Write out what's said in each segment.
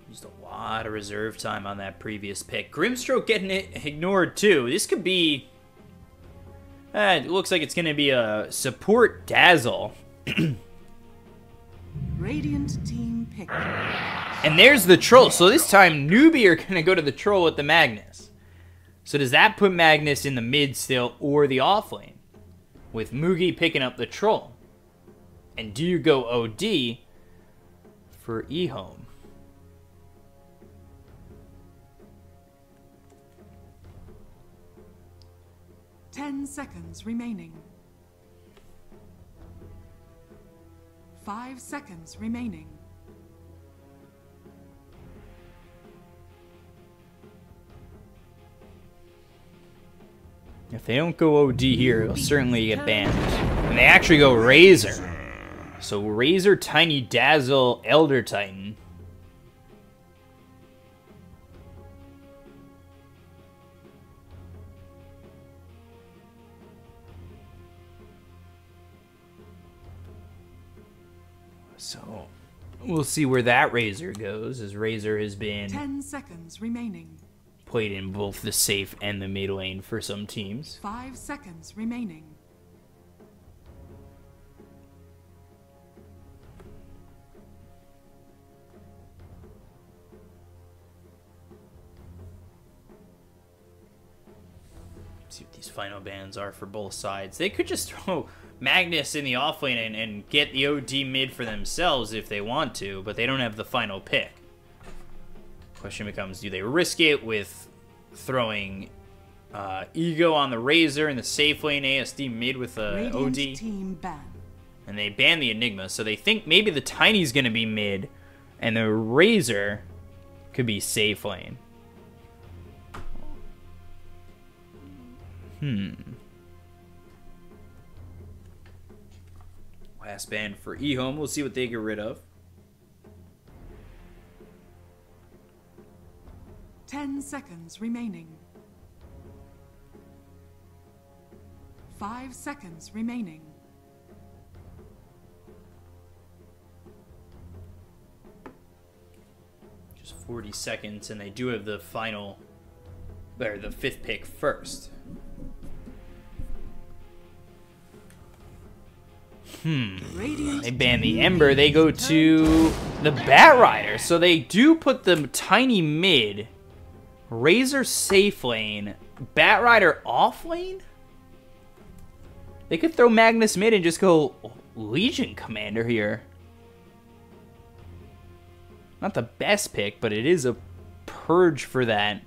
Used a lot of reserve time on that previous pick. Grimstroke getting it ignored too. This could be... it looks like it's going to be a support Dazzle. Radiant team pick. And there's the Troll. So this time, Newbee are going to go to the Troll with the Magnus. So does that put Magnus in the mid still or the off lane? With Mugi picking up the Troll. And do you go OD for EHOME? 10 seconds remaining. 5 seconds remaining. If they don't go OD here, it'll certainly get banned. And they actually go Razor. So Razor, Tiny Dazzle, Elder Titan. So we'll see where that Razor goes, as Razor has been 10 seconds remaining. played in both the safe and the mid lane for some teams. 5 seconds remaining. See what these final bans are for both sides. They could just throw Magnus in the offlane and get the OD mid for themselves if they want to, but they don't have the final pick. Question becomes, do they risk it with throwing Ego on the Razor in the safe lane, ASD mid with a OD? Team ban. And they ban the Enigma, so they think maybe the Tiny's going to be mid, and the Razor could be safe lane. Last ban for EHOME. We'll see what they get rid of. 10 seconds remaining. 5 seconds remaining. Just 40 seconds, and they do have the final, or the 5th pick first. They ban the Ember. They go to the Bat Rider. So they do put the Tiny mid, Razor safe lane, Bat Rider off lane? They could throw Magnus mid and just go Legion Commander here. Not the best pick, but it is a purge for that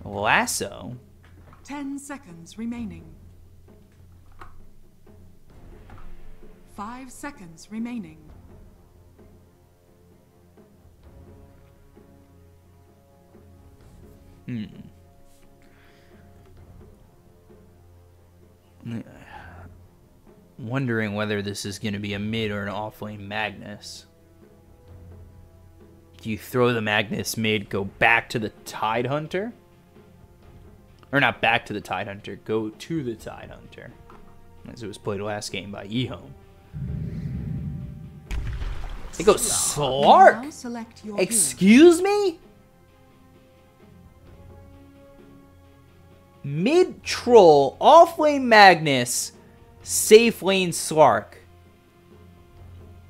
lasso. 10 seconds remaining. 5 seconds remaining. Wondering whether this is going to be a mid or an offlane Magnus. Do you throw the Magnus mid, go back to the Tide Hunter? Or not back to the Tide Hunter, go to the Tide Hunter. As it was played last game by EHOME. They go Slark? Excuse me? Mid Troll, off lane Magnus, safe lane Slark.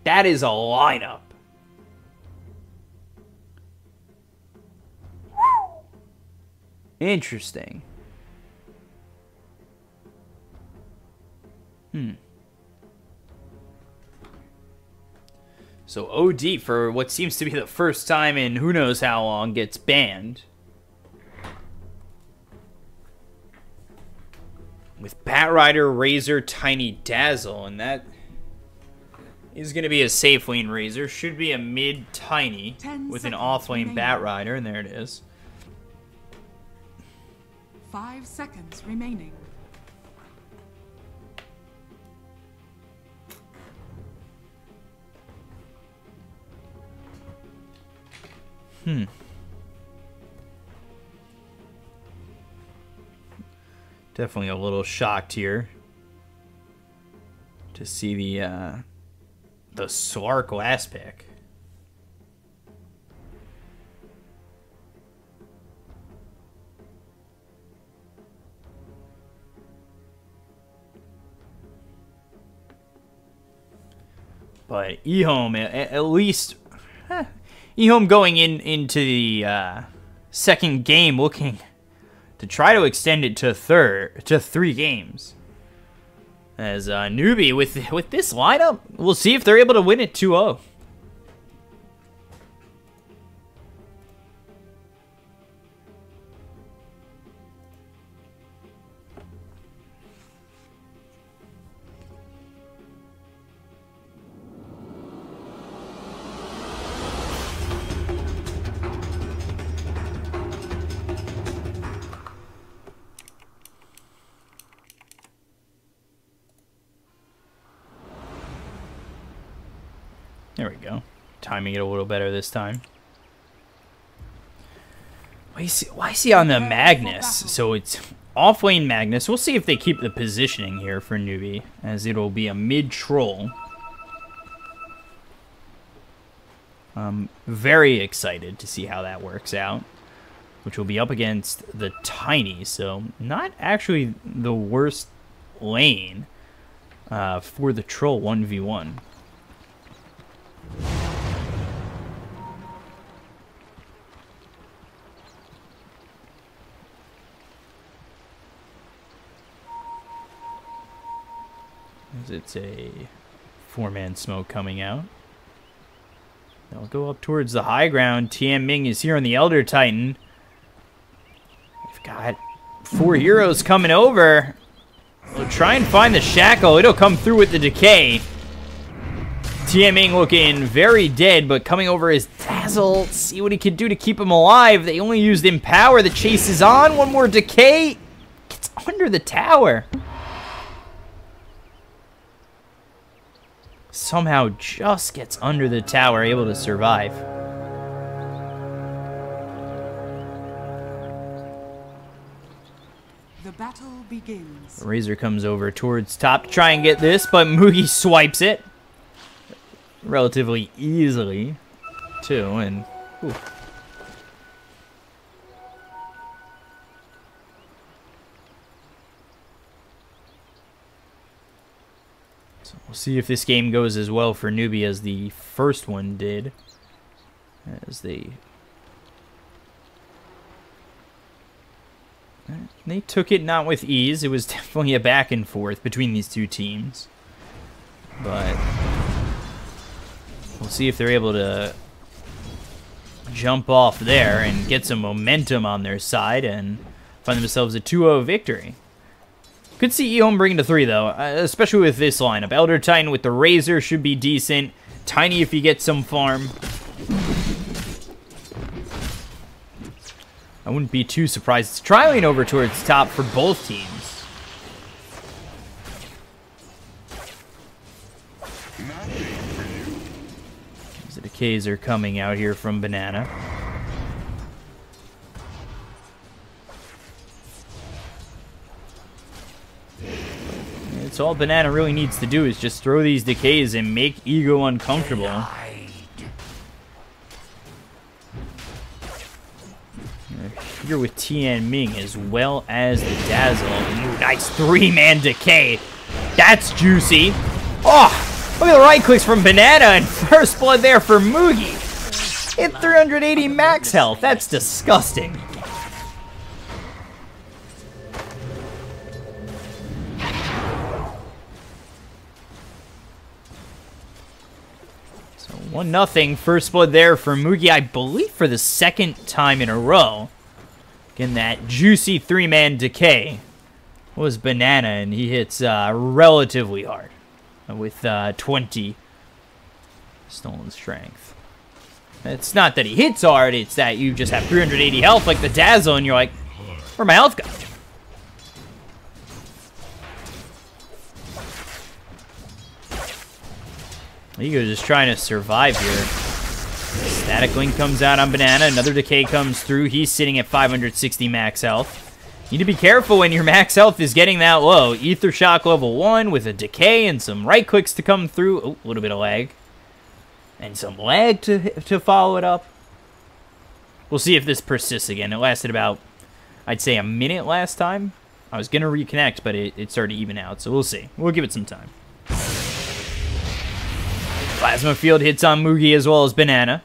That is a lineup. Interesting. So OD, for what seems to be the first time in who knows how long, gets banned. With Bat Rider, Razor, Tiny Dazzle, and that is going to be a safe lane Razor. Should be a mid Tiny with an off lane Bat Rider, and there it is. 5 seconds remaining. Definitely a little shocked here to see the Slark last pick. But EHOME, at least... EHOME going into the second game looking to try to extend it to 3 games. As Newbee, with this lineup, we'll see if they're able to win it 2-0. There we go. Timing it a little better this time. Why is he on the Magnus? So it's off-lane Magnus. We'll see if they keep the positioning here for Newbee, as it'll be a mid-troll. I'm very excited to see how that works out, which will be up against the Tiny, so not actually the worst lane for the troll 1v1. It's a 4-man smoke coming out. They'll go up towards the high ground. Tian Ming is here on the Elder Titan. We've got 4 heroes coming over. We'll try and find the Shackle. It'll come through with the Decay. Tian Ming looking very dead, but coming over is Dazzle. See what he can do to keep him alive. They only used Empower. The chase is on. One more Decay. Gets under the tower. Somehow just gets under the tower, able to survive. The battle begins. The Razor comes over towards top to try and get this, but Mugi swipes it relatively easily, too, and ooh. So we'll see if this game goes as well for Newbee as the first one did, as they took it not with ease. It was definitely a back and forth between these two teams, but we'll see if they're able to jump off there and get some momentum on their side and find themselves a 2-0 victory. Could see EHOME bring to 3, though, especially with this lineup. Elder Titan with the Razor should be decent. Tiny if he gets some farm. I wouldn't be too surprised. It's trialing over towards top for both teams. The decays are coming out here from Banana. It's all Banana really needs to do is just throw these decays and make Ego uncomfortable. Here with Tian Ming as well as the Dazzle. Ooh, nice 3-man decay. That's juicy. Oh, look at the right clicks from Banana and first blood there for Mugi. Hit 380 max health. That's disgusting. So 1-0. First blood there for Mugi, I believe for the second time in a row. Again, that juicy 3-man decay was Banana, and he hits relatively hard with 20 stolen strength. It's not that he hits hard, it's that you just have 380 health like the Dazzle, and you're like, where'd my health go? Ego's just trying to survive here. Static Link comes out on Banana. Another decay comes through. He's sitting at 560 max health. You need to be careful when your max health is getting that low. Ether Shock level 1 with a decay and some right clicks to come through. Oh, a little bit of lag. And some lag to follow it up. We'll see if this persists again. It lasted about, I'd say, a minute last time. I was going to reconnect, but it started to even out. So we'll see. We'll give it some time. Plasma Field hits on Mugi as well as Banana.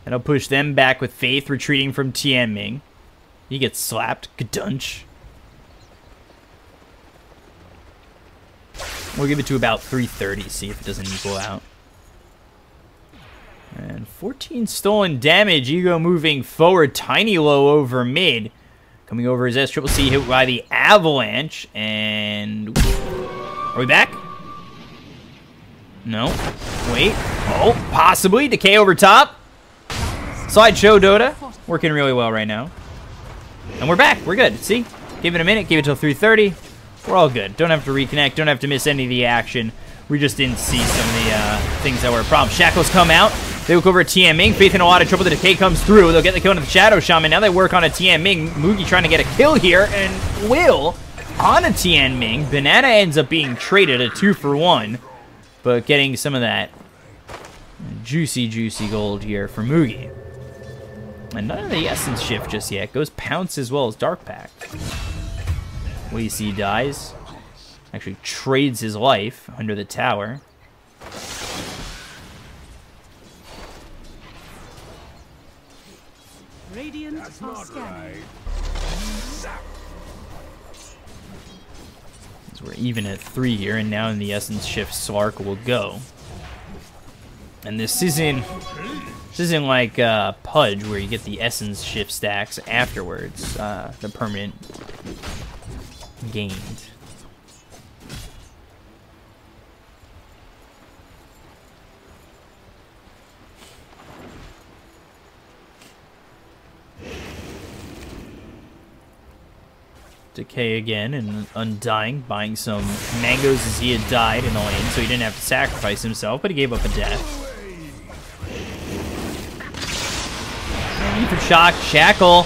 That'll push them back with Faith retreating from Tianming. He gets slapped. Gadunch. We'll give it to about 330, see if it doesn't equal out. And 14 stolen damage. Ego moving forward. Tiny low over mid. Coming over is SCCC hit by the Avalanche. And... are we back? No. Wait. Oh, possibly. Decay over top. Slideshow Dota. Working really well right now. And we're back. We're good. See? Give it a minute. Give it till 3:30. We're all good. Don't have to reconnect. Don't have to miss any of the action. We just didn't see some of the things that were a problem. Shackles come out. They look over at Tianming. Faith in a lot of trouble. The Decay comes through. They'll get the kill into the Shadow Shaman. Now they work on a Tianming. Mugi trying to get a kill here. And will on a Tianming. Banana ends up being traded a 2-for-1. But getting some of that juicy, juicy gold here for Mugi. And none of the Essence shift just yet. Goes Pounce as well as Dark Pact. Lacey dies. Actually trades his life under the tower. Radiant are scanning. So we're even at 3 here, and now in the Essence shift, Slark will go. And this isn't like Pudge, where you get the Essence shift stacks afterwards, the permanent gained. Decay again, and Undying, buying some mangoes as he had died in the lane, so he didn't have to sacrifice himself, but he gave up a death. For shock, Shackle.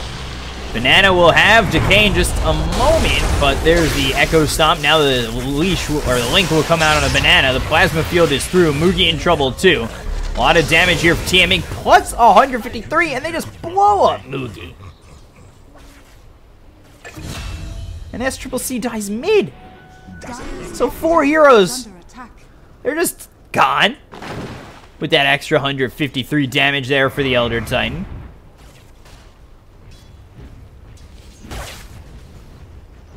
Banana will have Decay in just a moment, but there's the Echo Stomp. Now the leash, or the link will come out on a Banana. The Plasma Field is through. Mugi in trouble too. A lot of damage here for TMing, plus 153, and they just blow up Mugi. And SCCC dies mid. So 4 heroes, they're just gone. With that extra 153 damage there for the Elder Titan.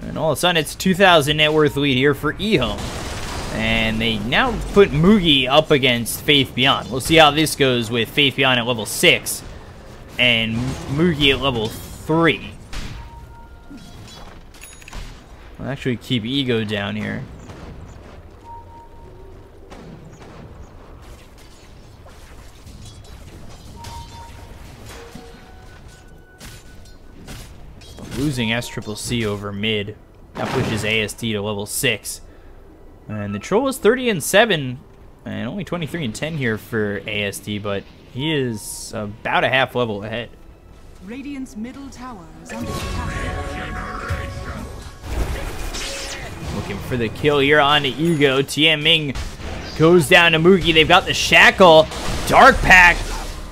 And all of a sudden, it's 2,000 net worth lead here for EHOME. And they now put Mugi up against Faith Beyond. We'll see how this goes with Faith Beyond at level 6 and Mugi at level 3. I'll actually keep Ego down here. Losing SCCC over mid. That pushes AST to level 6. And the Troll is 30-7 and only 23-10 here for AST, but he is about a half level ahead. Radiant's middle tower is under attack. Looking for the kill here on Ego. Tianming goes down to Mugi. They've got the Shackle. Dark Pact.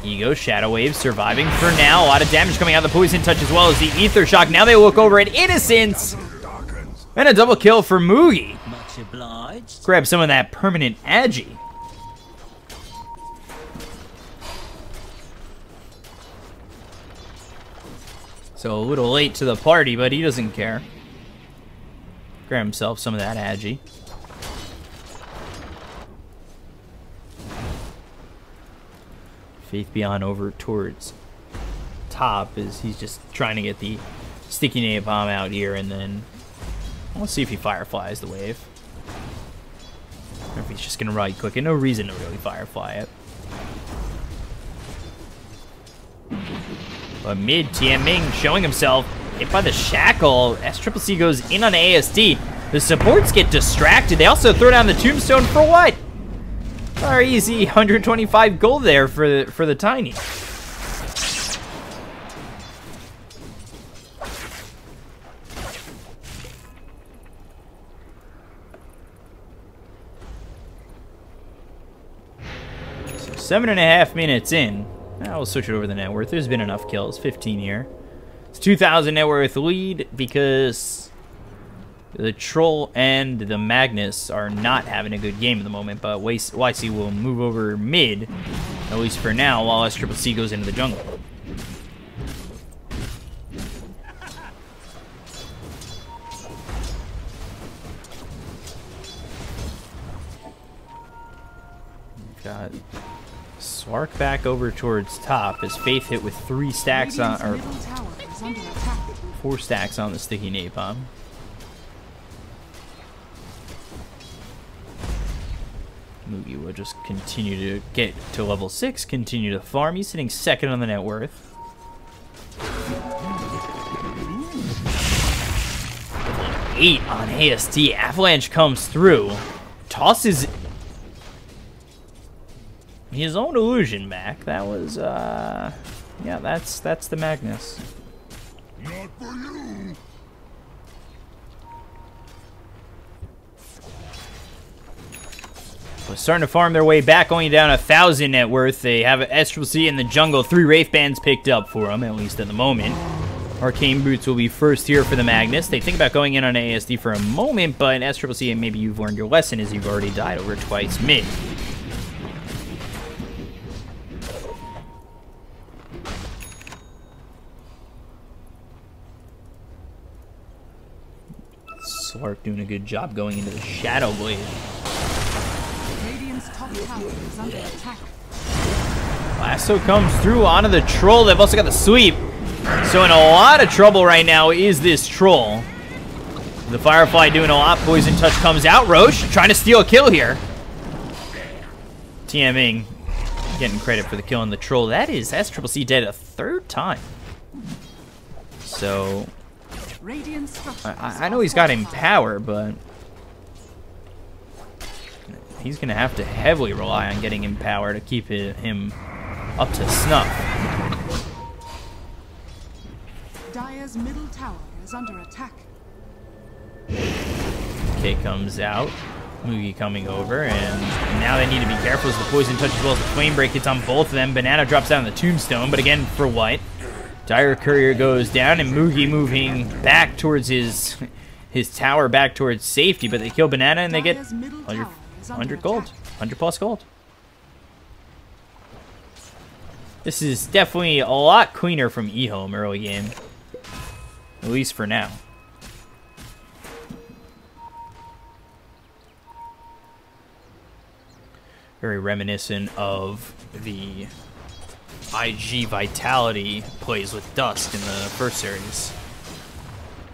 Ego, Shadow Wave, surviving for now. A lot of damage coming out of the Poison Touch as well as the Ether Shock. Now they look over at Innocence. And a double kill for Mugi. Much obliged. Grab some of that permanent Agi. So a little late to the party, but he doesn't care. Grab himself some of that Agi. Faith Beyond over towards top as he's just trying to get the sticky nade bomb out here, and then we'll see if he fireflies the wave. Or if he's just gonna right click it. No reason to really firefly it. But mid, Tianming showing himself hit by the Shackle. SCCC goes in on ASD. The supports get distracted. They also throw down the Tombstone for what? Our easy 125 gold there for the Tiny. So 7.5 minutes in. Now we'll switch it over to the net worth. There's been enough kills, 15 here. It's 2,000 net worth lead because The Troll and the Magnus are not having a good game at the moment, but YC will move over mid, at least for now, while SCCC goes into the jungle. We've got Slark back over towards top as Faith hit with 3 stacks on, or 4 stacks on the sticky napalm. Newbee will just continue to get to level 6, continue to farm. He's sitting second on the net worth. Level 8 on ASD. Avalanche comes through. Tosses his own illusion back. That was, yeah, that's the Magnus. Not for you. Starting to farm their way back, only down 1,000 net worth. They have SCCC in the jungle. 3 Wraith Bands picked up for them, at least at the moment. Arcane Boots will be first here for the Magnus. They think about going in on ASD for a moment, but SCCC, maybe you've learned your lesson as you've already died over twice mid. Slark doing a good job going into the Shadow Blade. Top tower is under attack. Lasso comes through onto the Troll. They've also got the sweep. So in a lot of trouble right now is this Troll. The Firefly doing a lot. Poison Touch comes out. Roche trying to steal a kill here. TMing. Getting credit for the kill on the Troll. That is SCCC dead a 3rd time. So I know he's got Empower, but he's going to have to heavily rely on getting Empower to keep him up to snuff. Dire's middle tower is under attack. K comes out. Mugi coming over, and now they need to be careful as the Poison Touch as well as the Flame Break hits on both of them. Banana drops down the Tombstone, but again, for what? Dire Courier goes down, and Mugi moving back towards his tower, back towards safety, but they kill Banana, and they get 100 gold. 100 plus gold. This is definitely a lot cleaner from EHOME early game. At least for now. Very reminiscent of the IG Vitality plays with Dust in the first series.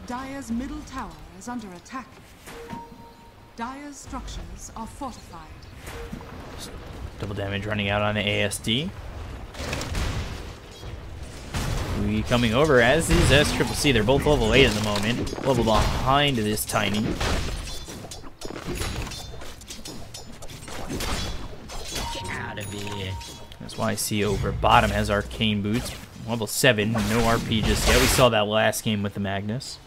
Dire's middle tower is under attack. Dire's structures are fortified. Double damage running out on the ASD. We coming over, as is SCCC. They're both level 8 at the moment. Level behind this Tiny. Out of here. That's why I see over bottom has Arcane Boots. Level 7, no RP just yet. We saw that last game with the Magnus.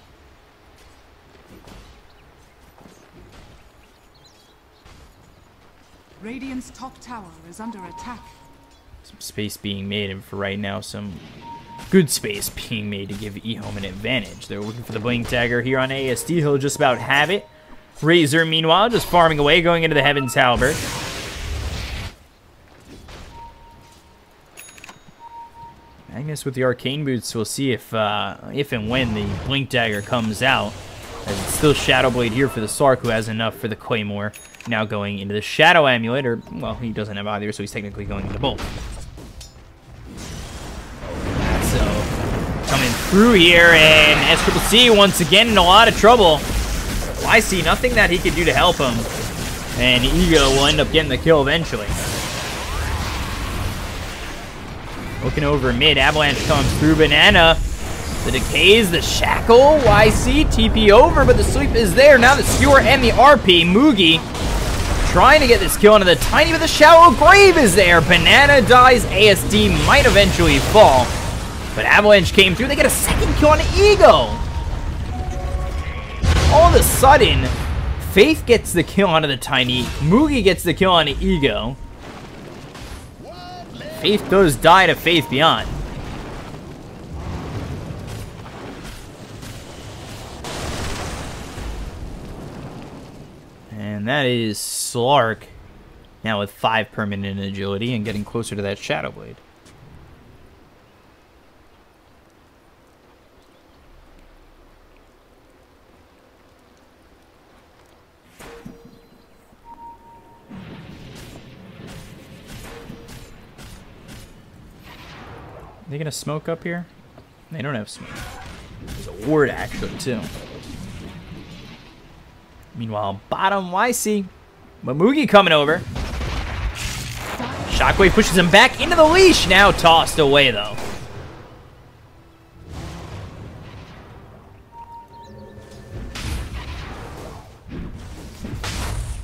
Radiant's top tower is under attack. Some space being made, and for right now, some good space being made to give EHOME an advantage. They're looking for the Blink Dagger here on ASD. He'll just about have it. Razor, meanwhile, just farming away, going into the Heaven's Halberd. Magnus with the Arcane Boots. We'll see if and when the Blink Dagger comes out. As it's still Shadow Blade here for the Slark, who has enough for the Claymore. Now going into the Shadow Amulet, or, well, he doesn't have either, so he's technically going into both. So, coming through here, and SCCC once again in a lot of trouble. YC, nothing that he could do to help him. And Ego will end up getting the kill eventually. Looking over mid, Avalanche comes through. Banana, the decays, the shackle, YC, TP over, but the sweep is there. Now the skewer and the RP. Mugi trying to get this kill onto the Tiny, but the shallow grave is there. Banana dies, ASD might eventually fall, but Avalanche came through. They get a second kill on Ego. All of a sudden, Faith gets the kill onto the Tiny. Mugi gets the kill on Ego. Faith does die to Faith Beyond. And that is Slark, now with 5 permanent agility and getting closer to that Shadow Blade. Are they gonna smoke up here? They don't have smoke. There's a ward actually too. Meanwhile, bottom YC, Mamugi coming over. Shockwave pushes him back into the leash. Now tossed away though.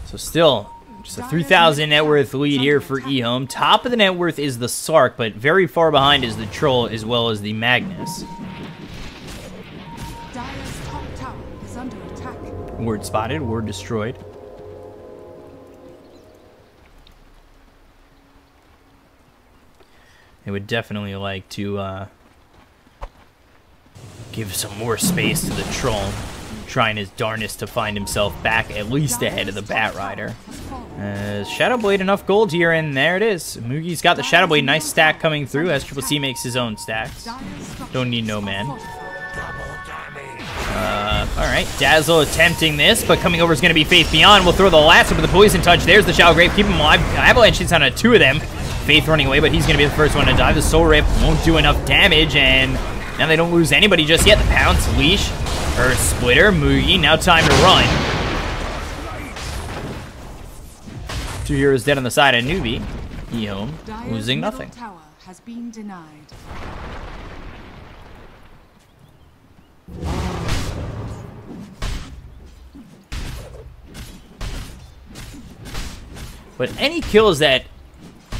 So still. Just a 3,000 net worth lead here for EHOME. Top of the net worth is the Sark, but very far behind is the Troll as well as the Magnus. Dire's top tower is under attack. Ward spotted, ward destroyed. They would definitely like to give some more space to the Troll, trying his darnest to find himself back at least ahead of the Bat Rider. Shadow Blade enough gold here, and there it is. Mugi's got the Shadow Blade, nice stack coming through as Triple C makes his own stacks. Don't need no man. Alright, Dazzle attempting this, but coming over is going to be Faith Beyond. We'll throw the last one with the Poison Touch. There's the Shadow Grave, keep him alive. Avalanche hits on 2 of them. Faith running away, but he's going to be the first one to die. The Soul Rip won't do enough damage, and now they don't lose anybody just yet. The Pounce, Leash, Earth Splitter, Mugi, now time to run. 2 heroes dead on the side of Newbee. EHOME losing nothing. Tower has been denied. But any kills that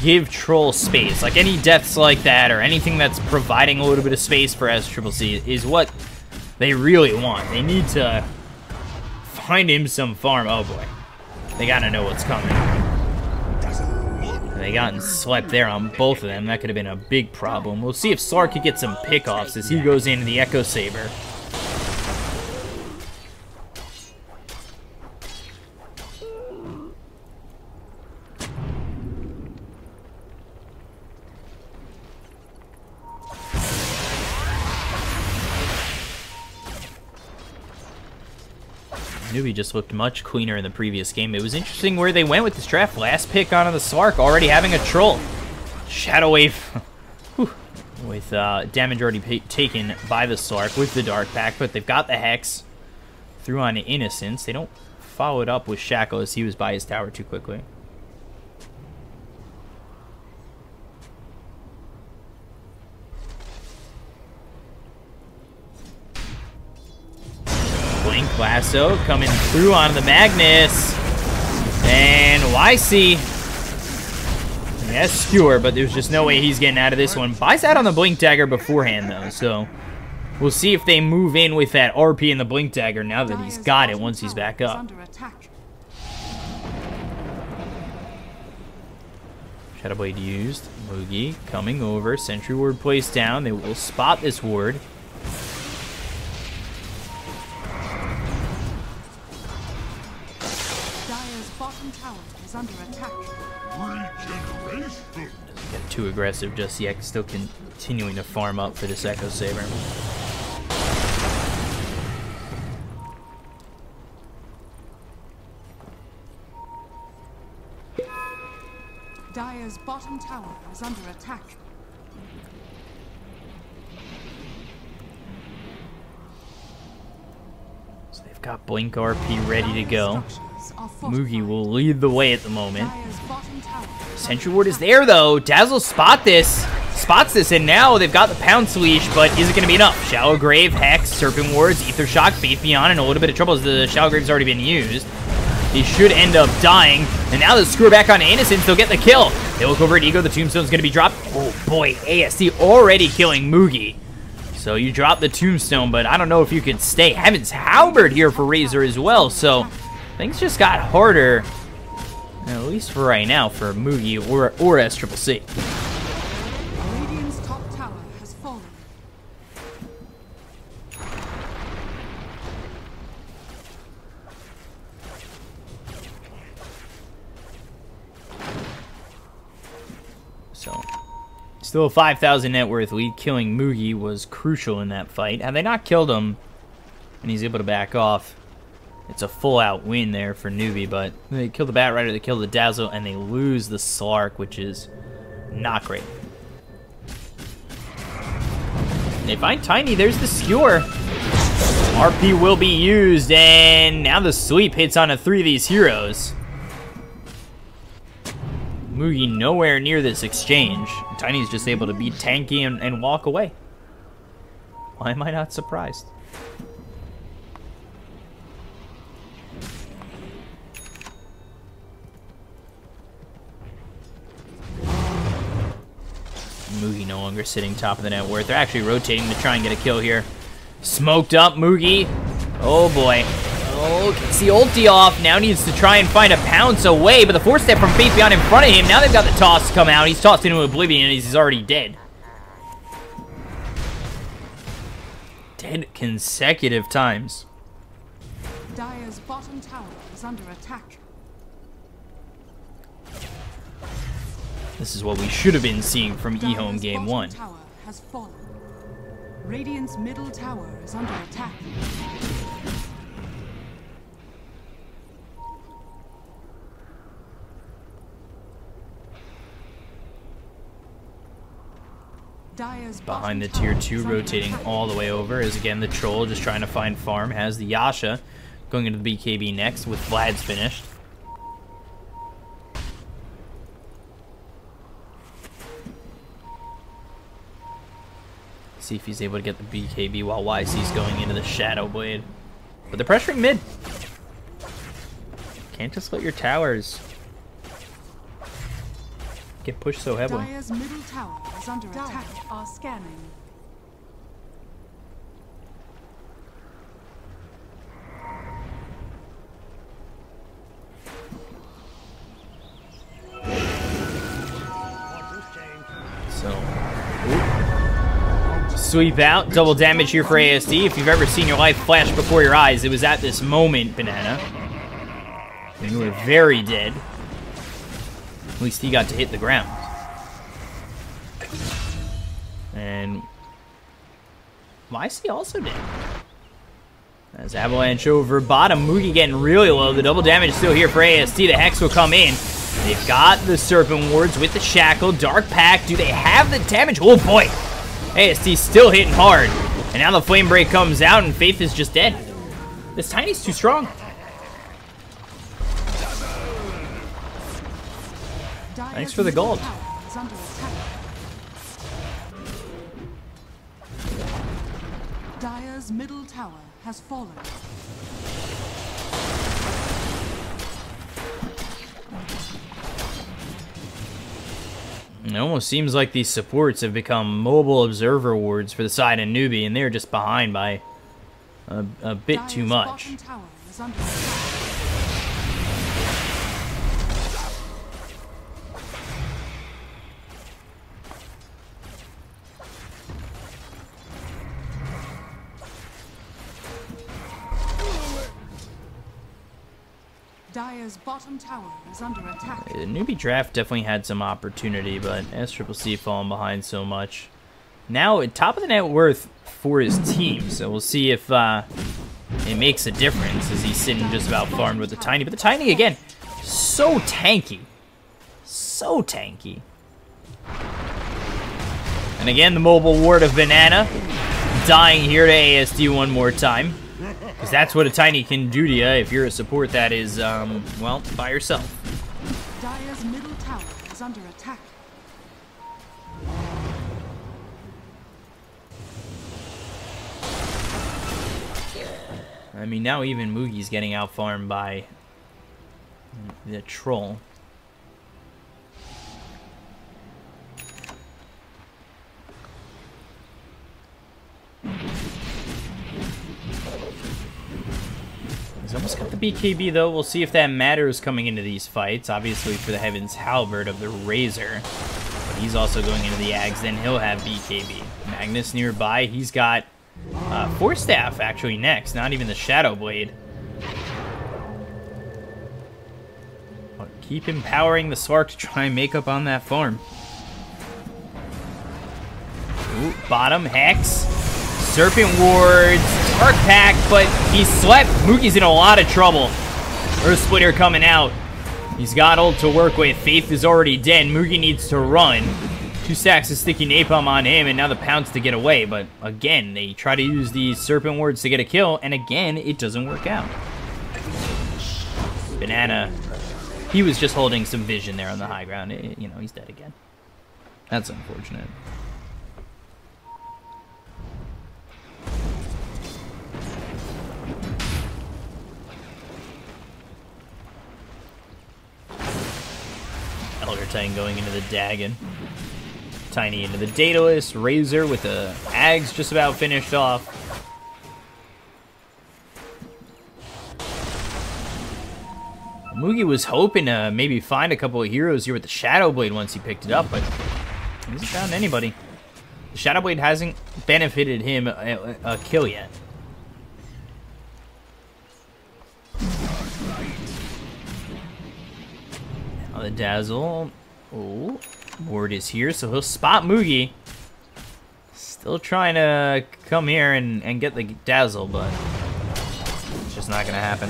give Troll space, like any deaths like that, or anything that's providing a little bit of space for SCCC, is what they really want. They need to find him some farm. Oh boy. They gotta know what's coming. They gotten slept there on both of them. That could have been a big problem. We'll see if Slark could get some pickoffs as he goes into the Echo Saber. Newbee just looked much cleaner in the previous game. It was interesting where they went with this draft. Last pick onto the Slark, already having a Troll. Shadow Wave with damage already taken by the Slark with the Dark Pact, but they've got the Hex through on Innocence. They don't follow it up with Shackle as he was by his tower too quickly. Blink Lasso coming through on the Magnus. And YC. Yes, Skewer, but there's just no way he's getting out of this one. Buys out on the Blink Dagger beforehand, though, so we'll see if they move in with that RP and the Blink Dagger now that he's got it once he's back up. Shadow Blade used. Mugi coming over. Sentry Ward placed down. They will spot this ward. Bottom tower is under attack. Regeneration. Doesn't get too aggressive just yet. Still continuing to farm up for this Echo Saber. Dire's bottom tower is under attack. So they've got Blink RP ready to go. Mugi will lead the way at the moment. Sentry Ward is there though. Dazzle spots this, and now they've got the Pounce Leash, but is it going to be enough? Shallow Grave, Hex, Serpent Wards, Ether Shock, Faith Beyond, and a little bit of trouble as the Shallow Grave's already been used. He should end up dying, and now they screw back on Innocence. They'll get the kill. They look over at Ego. The Tombstone's going to be dropped. Oh boy, ASD already killing Mugi. So you drop the Tombstone, but I don't know if you could stay. Heaven's Halberd here for Razor as well, so things just got harder, at least for right now, for Mugi or SCCC. Radiant's top tower has fallen. Still a 5,000 net worth lead. Killing Mugi was crucial in that fight. Had they not killed him, and he's able to back off, it's a full-out win there for Newbee, but they kill the Batrider, they kill the Dazzle, and they lose the Slark, which is not great. They find Tiny. There's the Skewer. RP will be used, and now the sweep hits on a 3 of these heroes. Mugi nowhere near this exchange. Tiny's just able to be tanky and walk away. Why am I not surprised? Mugi no longer sitting top of the net worth. They're actually rotating to try and get a kill here. Smoked up, Mugi. Oh boy. Oh, gets the ulti off. Now needs to try and find a pounce away, but the 4-step from Faith Beyond in front of him. Now they've got the toss come out. He's tossed into oblivion and he's already dead. Dead consecutive times. Dire's bottom tower is under attack. This is what we should have been seeing from EHOME Game 1. Tower has fallen. Radiant's middle tower is under attack. Dire's Behind the tier 2, rotating all the way over, is again the Troll just trying to find farm. Has the Yasha going into the BKB next with Vlad's finished. See if he's able to get the BKB while YC's going into the Shadow Blade. But they're pressuring mid. Can't just let your towers get pushed so heavily. Dire's middle tower is under attack. Are scanning. Sweep out, double damage here for ASD. If you've ever seen your life flash before your eyes, it was at this moment, Banana. And you were very dead. At least he got to hit the ground. And YC also did. As Avalanche over bottom, Mugi getting really low. The double damage still here for ASD. The Hex will come in. They've got the Serpent Wards with the Shackle. Dark Pact, do they have the damage? Oh boy! ASD still hitting hard. And now the Flame Break comes out and Faith is just dead. This Tiny's too strong. Thanks for the gold. Dire's middle tower has fallen. It almost seems like these supports have become mobile observer wards for the side of Newbee, and they're just behind by a bit too much. Dire's bottom tower is under attack. The Newbee draft definitely had some opportunity, but SCCC falling behind so much. Now, at top of the net worth for his team, so we'll see if it makes a difference as he's sitting just about farmed with the Tiny. But the Tiny, again, so tanky. So tanky. And again, the mobile ward of Banana dying here to ASD one more time. Because that's what a Tiny can do to you if you're a support that is, well, by yourself. Dire's middle tower is under attack. I mean, now even Mugi's getting out-farmed by the Troll. He's almost got the BKB, though. We'll see if that matters coming into these fights. Obviously, for the Heaven's Halberd of the Razor. But he's also going into the Ags, then he'll have BKB. Magnus nearby. He's got Force Staff, actually, next. Not even the Shadow Blade. But keep empowering the Slark to try and make up on that farm. Ooh, bottom, Hex. Serpent Wards, Dark Pack, but he slept. Moogie's in a lot of trouble. Earth Splitter coming out. He's got ult to work with. Faith is already dead. Moogie needs to run. 2 stacks of sticky napalm on him, and now the pounce to get away. But again, they try to use these Serpent Wards to get a kill, and again, it doesn't work out. Banana, he was just holding some vision there on the high ground. You know, he's dead again. That's unfortunate. Elder Titan going into the Dagon. Tiny into the Daedalus. Razor with the Ags just about finished off. Moogie was hoping to maybe find a couple of heroes here with the Shadow Blade once he picked it up, but he hasn't found anybody. The Shadow Blade hasn't benefited him a kill yet. Now the Dazzle. Oh, Ward is here, so he'll spot Moogie. Still trying to come here and get the Dazzle, but it's just not going to happen.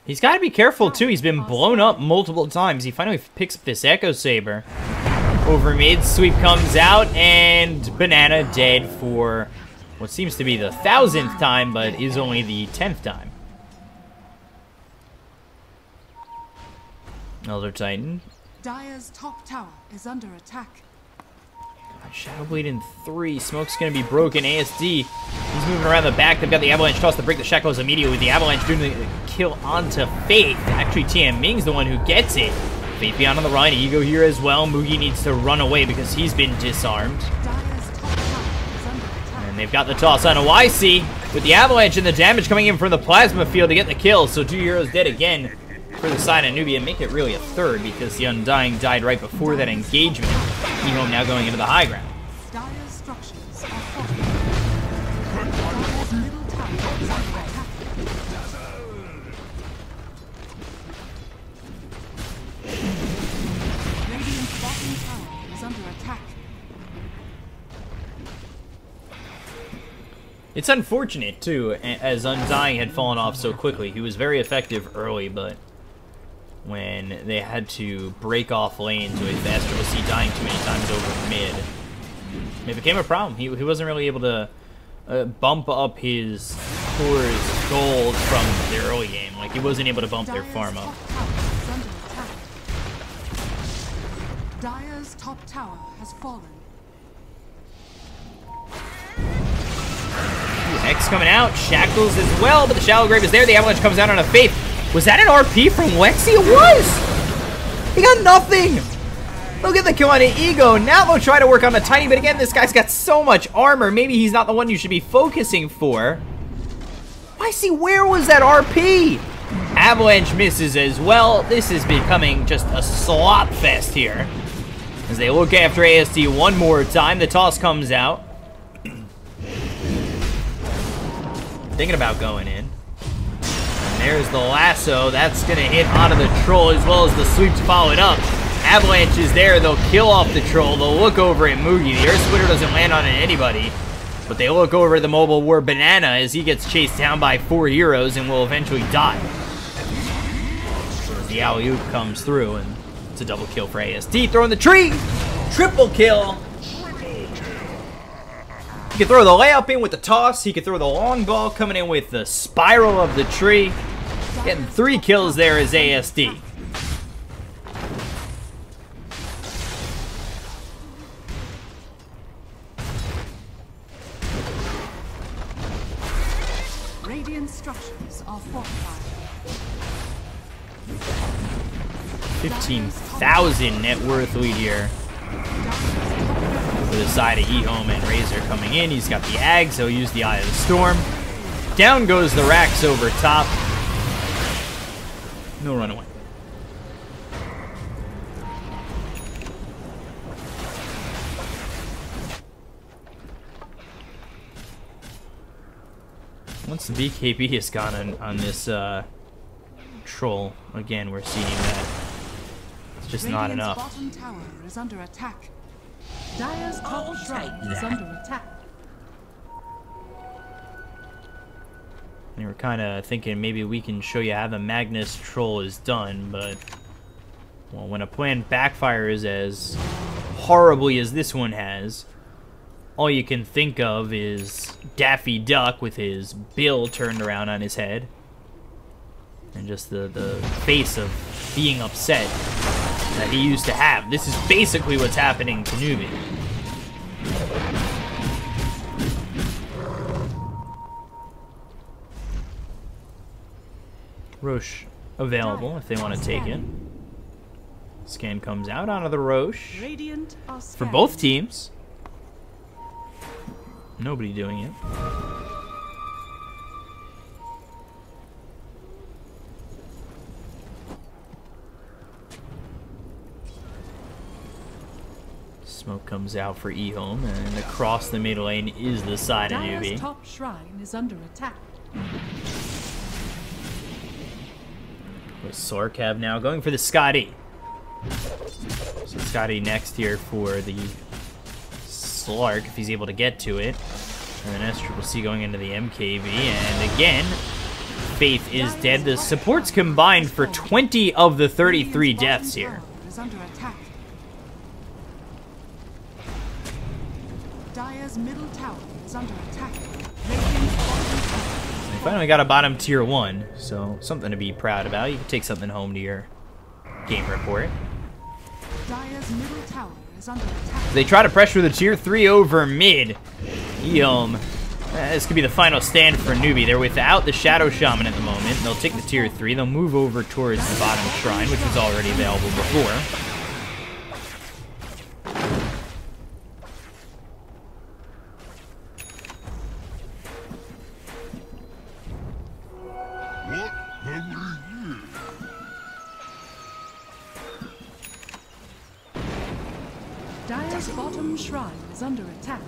He's got to be careful, too. He's been blown up multiple times. He finally picks up this Echo Saber. Over mid, sweep comes out, and Banana dead for what seems to be the 1000th time, but is only the 10th time. Elder Titan. Dire's top tower is under attack. Shadow Blade in 3. Smoke's going to be broken. ASD. He's moving around the back. They've got the Avalanche toss to break the shackles immediately with the Avalanche doing the kill onto Faith. Actually, TM Ming's the one who gets it. Faith beyond on the run. Ego here as well. Moogie needs to run away because he's been disarmed. And they've got the toss on a YC with the Avalanche and the damage coming in from the Plasma Field to get the kill. So 2 heroes dead again for the side of Newbee, and make it really a 3rd because the Undying died right before that engagement. EHOME now going into the high ground. Dire's structures are fortified. Dire's middle tower is under attack. Radiant's bottom tower is under attack. It's unfortunate, too, as Undying had fallen off so quickly. He was very effective early, but when they had to break off lanes with Astral Sea dying too many times over mid, it became a problem. He wasn't really able to bump up his core's gold from the early game. Like, he wasn't able to bump their farm up. Dire's top tower has fallen. Hex coming out, Shackles as well, but the Shallow Grave is there. The Avalanche comes out on a Faith. Was that an RP from Lexi? It was! He got nothing! Look at the kill on an Ego. Now they'll try to work on a Tiny, but again, this guy's got so much armor. Maybe he's not the one you should be focusing for. Why see, where was that RP? Avalanche misses as well. This is becoming just a slop fest here. As they look after ASD one more time, the toss comes out. Thinking about going in. And there's the lasso. That's going to hit onto the troll as well as the sweep to follow it up. Avalanche is there. They'll kill off the troll. They'll look over at Moogie. The Earth Splitter doesn't land on anybody. But they look over at the Mobile War Banana as he gets chased down by 4 heroes and will eventually die. As the alley-oop comes through, and it's a double kill for ASD. Throwing the tree! Triple kill! He could throw the layup in with the toss. He could throw the long ball coming in with the spiral of the tree. Getting 3 kills there is ASD. Radiant structures are fortified. 15,000 net worth lead here. For the side of EHOME and Razor coming in. He's got the Ag, so he'll use the Eye of the Storm. Down goes the Rax over top. No runaway. Once the BKB has gone on this troll, again, we're seeing that just not Radiant's enough. bottom tower is under attack. Dire's top shrine is under attack. They were kind of thinking maybe we can show you how the Magnus troll is done, but well, when a plan backfires as horribly as this one has, all you can think of is Daffy Duck with his bill turned around on his head. And just the face of being upset that he used to have. This is basically what's happening to Newbee. Roche available if they want to take it. Scan comes out onto the Roche Radiant are for both teams. Nobody doing it. Smoke comes out for EHOME, and across the middle lane is the side of Dire's Newbee. top shrine is under attack. With Sorkav now going for the Scotty. So Scotty next here for the Slark if he's able to get to it. And then SCCC going into the MKV, and again, Faith is dead. The supports combined for 20 of the 33 deaths here. Is under attack. Dire's middle tower is under attack. Radiant's bottom tower. We finally got a bottom tier 1, so something to be proud about. You can take something home to your game report. Dire's middle tower is under attack. They try to pressure the tier 3 over mid. EHOME. This could be the final stand for Newbee. They're without the Shadow Shaman at the moment. They'll take the tier 3. They'll move over towards the bottom shrine, which was already available before. What have we here? Dire's bottom shrine is under attack.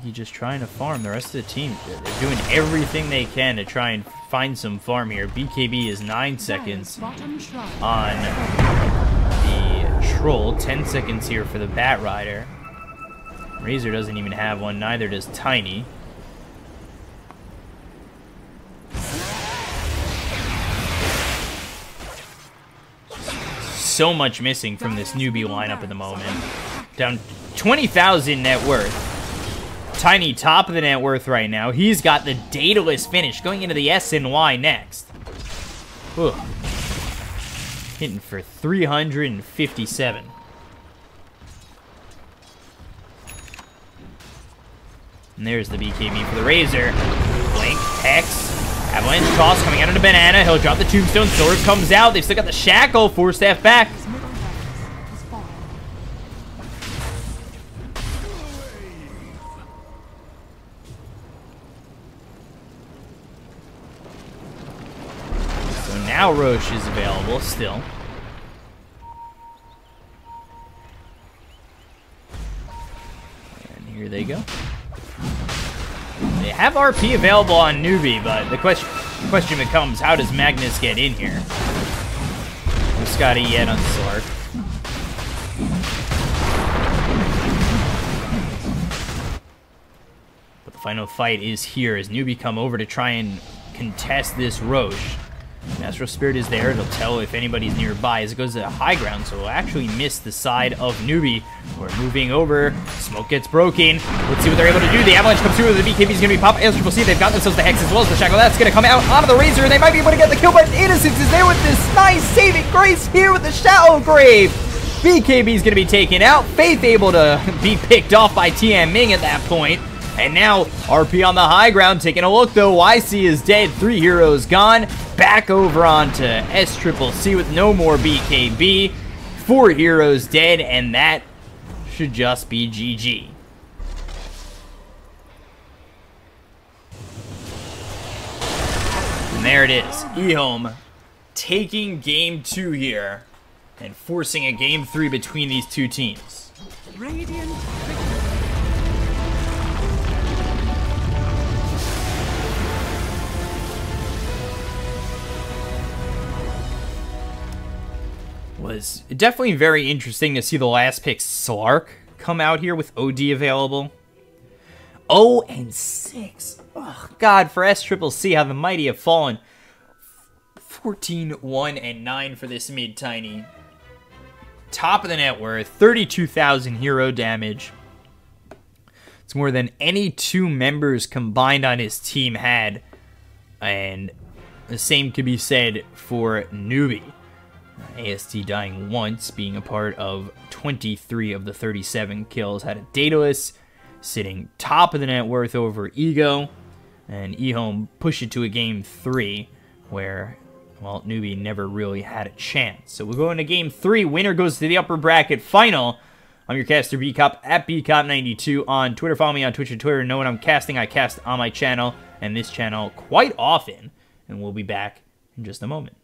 He's just trying to farm. The rest of the team, they're doing everything they can to try and find some farm here. BKB is 9 seconds Bottom shrine. on the Troll. 10 seconds here for the Bat Rider. Razor doesn't even have one, neither does Tiny. So much missing from this Newbee lineup at the moment. Down 20,000 net worth. Tiny top of the net worth right now. He's got the Daedalus finish going into the SNY next. Ugh. Hitting for 357. And there's the BKB for the Razor. Blink, Hex, Avalanche Toss coming out into Banana. He'll drop the Tombstone. Sword comes out. They've still got the Shackle. 4-staff back. His middle barracks has fallen. So now Roche is available still. And here they go. They have RP available on Newbee, but the question becomes, how does Magnus get in here? No Scotty yet on Slark. But the final fight is here as Newbee come over to try and contest this Roche. Astral Spirit is there. It'll tell if anybody's nearby as it goes to the high ground, so it'll actually miss the side of Newbee. We're moving over. Smoke gets broken. Let's see what they're able to do. The Avalanche comes through. The BKB is going to be pop. SCCC, they've got themselves the Hex as well as the Shackle. That's going to come out onto the Razor, and they might be able to get the kill, but Innocence is there with this nice saving grace here with the Shallow Grave. BKB is going to be taken out. Faith able to be picked off by TM Ming at that point. And now, RP on the high ground, taking a look though. YC is dead, 3 heroes gone. Back over onto SCCC with no more BKB. 4 heroes dead, and that should just be GG. And there it is. EHOME taking game 2 here and forcing a game 3 between these two teams. Radiant victory. was definitely very interesting to see the last pick, Slark, come out here with OD available. 0-6. Oh, God, for SCCC, how the mighty have fallen. 14-1-9 for this mid-tiny. Top of the net worth, 32,000 hero damage. It's more than any two members combined on his team had. And the same could be said for Newbee. AST dying once, being a part of 23 of the 37 kills. Had a Daedalus sitting top of the net worth over Ego. And EHOME pushed it to a game 3 where, well, Newbee never really had a chance. So we'll go into game 3. Winner goes to the upper bracket final. I'm your caster, Bkop, at Bkop92 on Twitter. Follow me on Twitch and Twitter. Know when I'm casting, I cast on my channel and this channel quite often. And we'll be back in just a moment.